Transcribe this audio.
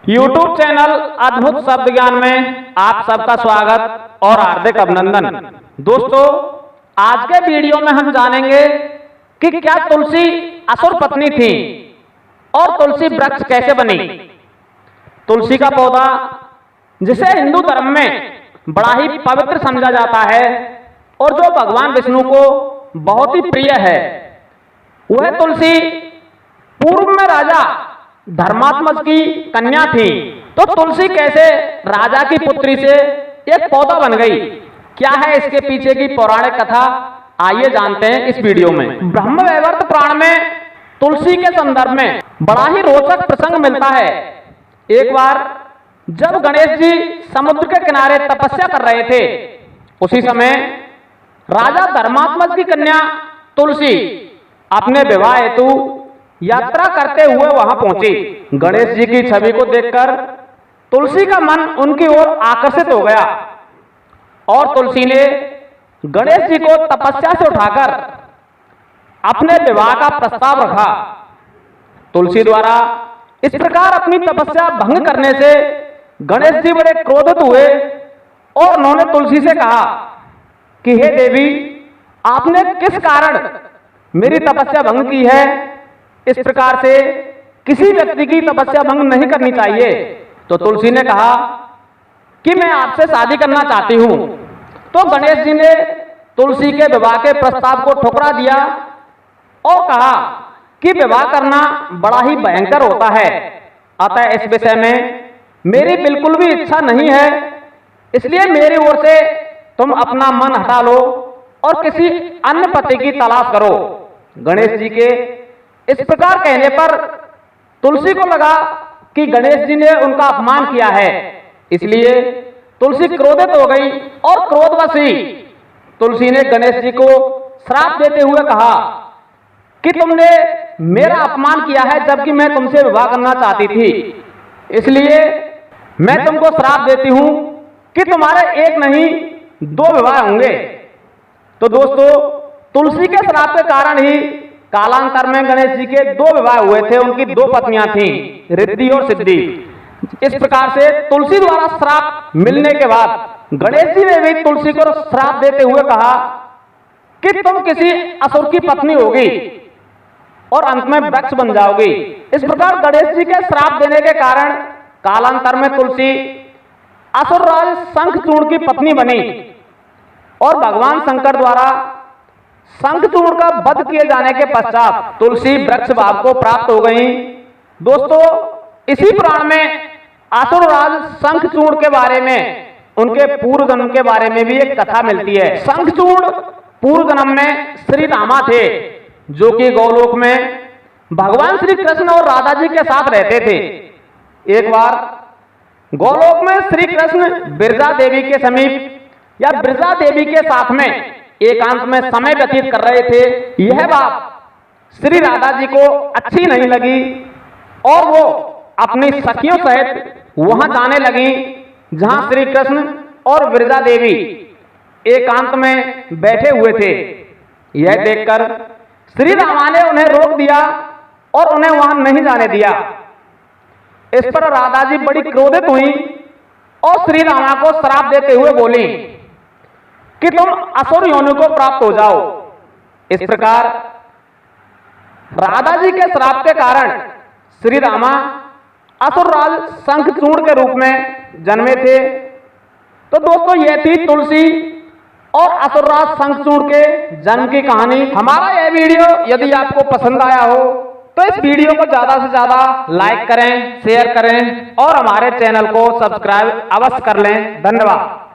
YouTube channel अद्भुत शब्द ज्ञान में आप सबका स्वागत और हार्दिक अभिनंदन। दोस्तों, आज के वीडियो में हम जानेंगे कि क्या तुलसी असुर पत्नी थी और तुलसी वृक्ष कैसे बनी। तुलसी का पौधा, जिसे हिंदू धर्म में बड़ा ही पवित्र समझा जाता है और जो भगवान विष्णु को बहुत ही प्रिय है, वह तुलसी पूर्व में राजा धर्मात्मज की कन्या थी। तो तुलसी कैसे राजा की पुत्री से एक पौधा बन गई, क्या है इसके पीछे की पौराणिक कथा, आइए जानते हैं इस वीडियो में। ब्रह्मवैवर्त पुराण में तुलसी के संदर्भ में बड़ा ही रोचक प्रसंग मिलता है। एक बार जब गणेश जी समुद्र के किनारे तपस्या कर रहे थे, उसी समय राजा धर्मात्मज की कन्या तुलसी अपने विवाह हेतु यात्रा करते हुए वहां पहुंची। गणेश जी की छवि को देखकर तुलसी का मन उनकी ओर आकर्षित हो गया और तुलसी ने गणेश जी को तपस्या से उठाकर अपने विवाह का प्रस्ताव रखा। तुलसी द्वारा इस प्रकार अपनी तपस्या भंग करने से गणेश जी बड़े क्रोधित हुए और उन्होंने तुलसी से कहा कि हे देवी, आपने किस कारण मेरी तपस्या भंग की है। इस प्रकार से किसी व्यक्ति की तपस्या भंग नहीं करनी चाहिए। तो तुलसी ने कहा कि मैं आपसे शादी करना चाहती हूं। तो गणेश जी ने तुलसी के विवाह के प्रस्ताव को ठुकरा दिया और कहा कि विवाह करना बड़ा ही भयंकर होता है, अतः इस विषय में मेरी बिल्कुल भी इच्छा नहीं है, इसलिए मेरी ओर से तुम अपना मन हटा लो और किसी अन्य पति की तलाश करो। गणेश जी के इस प्रकार कहने पर तुलसी को लगा कि गणेश जी ने उनका अपमान किया है, इसलिए तुलसी क्रोधित हो गई और क्रोधवश ही तुलसी ने गणेश जी को श्राप देते हुए कहा कि तुमने मेरा अपमान किया है जबकि मैं तुमसे विवाह करना चाहती थी, इसलिए मैं तुमको श्राप देती हूं कि तुम्हारे एक नहीं दो विवाह होंगे। तो दोस्तों, तुलसी के श्राप के कारण ही कालांतर में गणेश जी के दो विवाह हुए थे। उनकी दो पत्नियां थीं, रिद्धि और सिद्धि। इस प्रकार से तुलसी द्वारा श्राप मिलने के बाद गणेश जी ने भी तुलसी को श्राप देते हुए कहा कि तुम किसी असुर की पत्नी होगी और अंत में वृक्ष बन जाओगी। इस प्रकार गणेश जी के श्राप देने के कारण कालांतर में तुलसी असुरराज शंखचूर्ण की पत्नी बनी और भगवान शंकर द्वारा शंखचूर्ण का वध किए जाने के पश्चात तुलसी वृक्ष भाव को प्राप्त हो गई। दोस्तों, इसी पुराण में असुरराज शंखचूर्ण के बारे में, उनके पूर्व जन्म के बारे में भी एक कथा मिलती है। शंखचूर्ण पूर्व जन्म में श्री रामा थे, जो कि गोलोक में भगवान श्री कृष्ण और राधा जी के साथ रहते थे। एक बार गोलोक में श्री कृष्ण बिरजा देवी के समीप या बिरजा देवी के साथ में एकांत में समय व्यतीत कर रहे थे। यह बात श्री राधा जी को अच्छी नहीं लगी और वो अपनी सखियों सहित वहां जाने लगी जहां श्री कृष्ण और बिरजा देवी एकांत में बैठे हुए थे। यह देखकर श्री रामा ने उन्हें रोक दिया और उन्हें वहां नहीं जाने दिया। इस पर राधा जी बड़ी क्रोधित हुई और श्री रामा को श्राप देते हुए बोली कि तुम असुर योनि को प्राप्त हो जाओ। इस प्रकार राधा जी के श्राप के कारण श्री रामा असुरराज शंखचूर्ण के रूप में जन्मे थे। तो दोस्तों, यह थी तुलसी और असुरराज शंखचूर्ण के जन्म की कहानी। हमारा यह वीडियो यदि आपको पसंद आया हो तो इस वीडियो को ज्यादा से ज्यादा लाइक करें, शेयर करें और हमारे चैनल को सब्सक्राइब अवश्य कर लें। धन्यवाद।